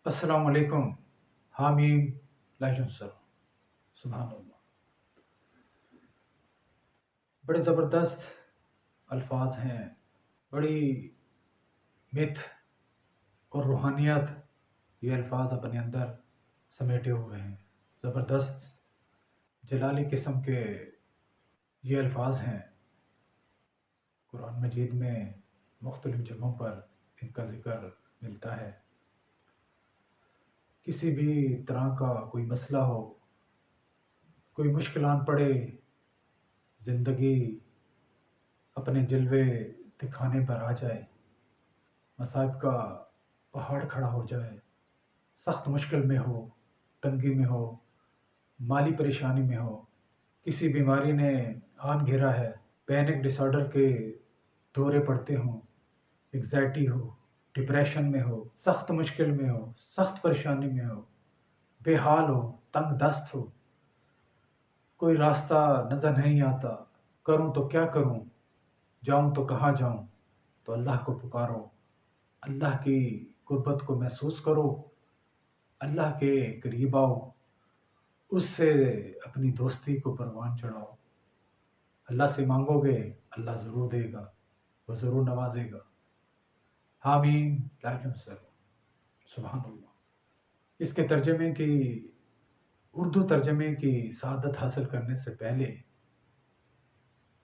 السلام علیکم. حامیم لاجن سر. سبحان اللہ. بڑے زبردست الفاظ ہیں، بڑی مت اور روحانیت یہ الفاظ اپنے اندر سمیٹے ہوئے ہیں. زبردست جلالی قسم کے یہ الفاظ ہیں. قرآن مجید میں مختلف جگہوں پر ان کا ذکر ملتا ہے. کسی بھی طرح کا کوئی مسئلہ ہو، کوئی مشکلات پڑے، زندگی اپنے جلوے دکھانے پر آ جائے، مصائب کا پہاڑ کھڑا ہو جائے، سخت مشکل میں ہو، تنگی میں ہو، مالی پریشانی میں ہو، کسی بیماری نے آن گھیرا ہے، پینک ڈس آرڈر کے دورے پڑتے ہوں، انگزائٹی ہو، ڈپریشن میں ہو، سخت مشکل میں ہو، سخت پریشانی میں ہو، بے حال ہو، تنگ دست ہو، کوئی راستہ نظر نہیں آتا، کروں تو کیا کروں، جاؤں تو کہاں جاؤں، تو اللہ کو پکارو، اللہ کی قربت کو محسوس کرو، اللہ کے قریب آؤ، اس سے اپنی دوستی کو پروان چڑھاؤ. اللہ سے مانگو گے اللہ ضرور دے گا، وہ ضرور نوازے گا. حامیم لاجن سر. سبحان اللہ. اس کے ترجمے کی اردو ترجمے کی سعادت حاصل کرنے سے پہلے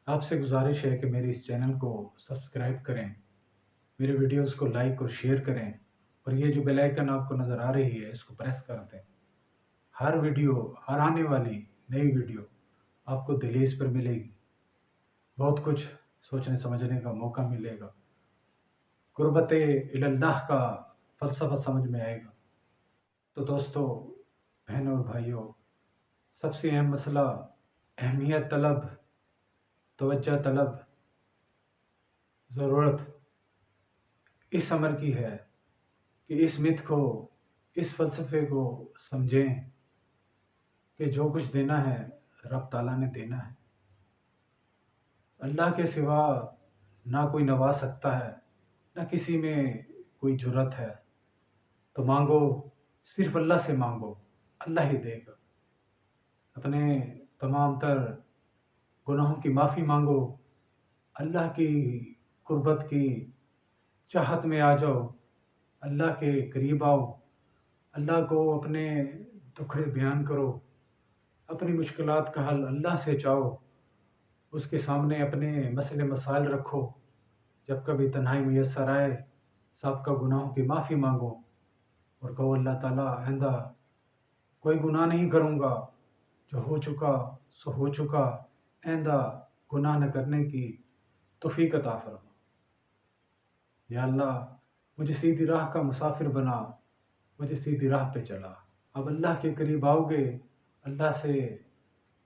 آپ سے گزارش ہے کہ میرے اس چینل کو سبسکرائب کریں، میرے ویڈیوز کو لائک اور شیئر کریں، اور یہ جو بیل آئیکن آپ کو نظر آ رہی ہے اس کو پریس کر دیں. ہر ویڈیو، ہر آنے والی نئی ویڈیو آپ کو دہلیز پر ملے گی. بہت کچھ سوچنے سمجھنے کا موقع ملے گا. قربت اللہ کا فلسفہ سمجھ میں آئے گا. تو دوستو، بہنوں اور بھائیوں، سب سے اہم مسئلہ اہمیت طلب، توجہ طلب، ضرورت اس امر کی ہے کہ اس مت کو، اس فلسفے کو سمجھیں کہ جو کچھ دینا ہے رب تعالیٰ نے دینا ہے. اللہ کے سوا نہ کوئی نواز سکتا ہے، نہ کسی میں کوئی جرت ہے. تو مانگو، صرف اللہ سے مانگو، اللہ ہی دے گا. اپنے تمام تر گناہوں کی معافی مانگو، اللہ کی قربت کی چاہت میں آ جاؤ، اللہ کے قریب آؤ، اللہ کو اپنے دکھڑے بیان کرو، اپنی مشکلات کا حل اللہ سے چاہو، اس کے سامنے اپنے مسئلے مسائل رکھو. جب کبھی تنہائی میسر آئے سابقہ گناہوں کی معافی مانگو اور کہو اللہ تعالیٰ آئندہ کوئی گناہ نہیں کروں گا، جو ہو چکا سو ہو چکا، آئندہ گناہ نہ کرنے کی توفیق عطا فرما. یا اللہ مجھے سیدھی راہ کا مسافر بنا، مجھے سیدھی راہ پہ چلا. اب اللہ کے قریب آؤ گے، اللہ سے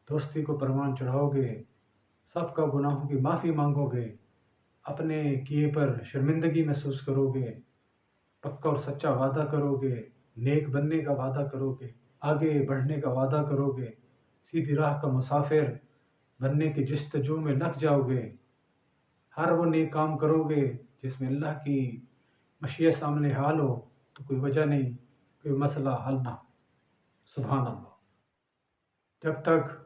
دوستی کو پروان چڑھاؤ گے، سب کا گناہوں کی معافی مانگو گے، اپنے کیے پر شرمندگی محسوس کرو گے، پکا اور سچا وعدہ کرو گے، نیک بننے کا وعدہ کرو گے، آگے بڑھنے کا وعدہ کرو گے، سیدھی راہ کا مسافر بننے کی جستجو میں لگ جاؤ گے. ہر وہ نیک کام کرو گے جس میں اللہ کی مشیت سامنے حال ہو، تو کوئی وجہ نہیں کوئی مسئلہ حل نہ ہو. سبحان اللہ. جب تک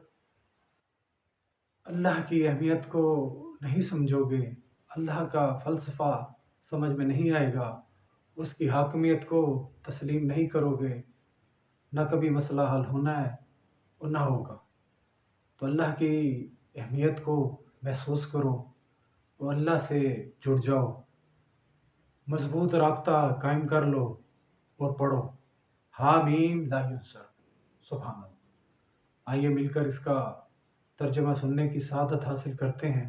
اللہ کی اہمیت کو نہیں سمجھو گے، اللہ کا فلسفہ سمجھ میں نہیں آئے گا، اس کی حاکمیت کو تسلیم نہیں کرو گے، نہ کبھی مسئلہ حل ہونا ہے اور نہ ہوگا. تو اللہ کی اہمیت کو محسوس کرو اور اللہ سے جڑ جاؤ، مضبوط رابطہ قائم کر لو اور پڑھو حامیم لا ینصر. سبحان اللہ. آئیے مل کر اس کا ترجمہ سننے کی سعادت حاصل کرتے ہیں.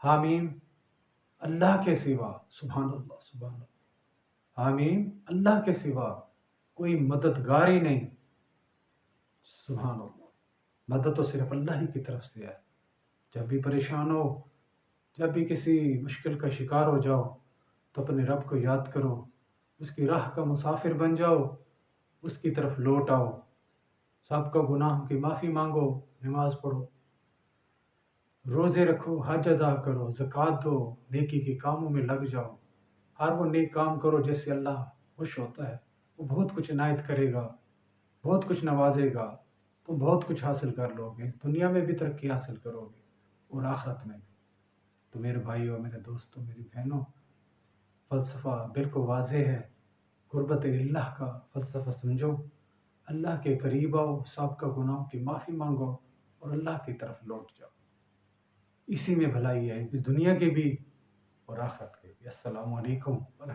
حامیم اللہ کے سوا، سبحان اللہ سبحان اللہ. حامیم اللہ کے سوا کوئی مددگار ہی نہیں. سبحان اللہ. مدد تو صرف اللہ ہی کی طرف سے ہے. جب بھی پریشان ہو، جب بھی کسی مشکل کا شکار ہو جاؤ، تو اپنے رب کو یاد کرو، اس کی راہ کا مسافر بن جاؤ، اس کی طرف لوٹ آؤ، سب کا گناہوں کی معافی مانگو، نماز پڑھو، روزے رکھو، حج ادا کرو، زکوٰۃ دو، نیکی کے کاموں میں لگ جاؤ. ہر وہ نیک کام کرو جیسے اللہ خوش ہوتا ہے. وہ بہت کچھ عنایت کرے گا، بہت کچھ نوازے گا، تم بہت کچھ حاصل کر لو گے، اس دنیا میں بھی ترقی حاصل کرو گے اور آخرت میں بھی۔ تو میرے بھائیوں، میرے دوستوں، میری بہنوں، فلسفہ بالکل واضح ہے۔ قربت اللہ کا فلسفہ سمجھو، اللہ کے قریب آؤ، سابقہ گناہوں کی معافی مانگو اور اللہ کی طرف لوٹ جاؤ۔ اسی میں بھلائی ہے، اس دنیا کے بھی اور آخرت کے بھی۔ السلام علیکم ورحمۃ اللہ۔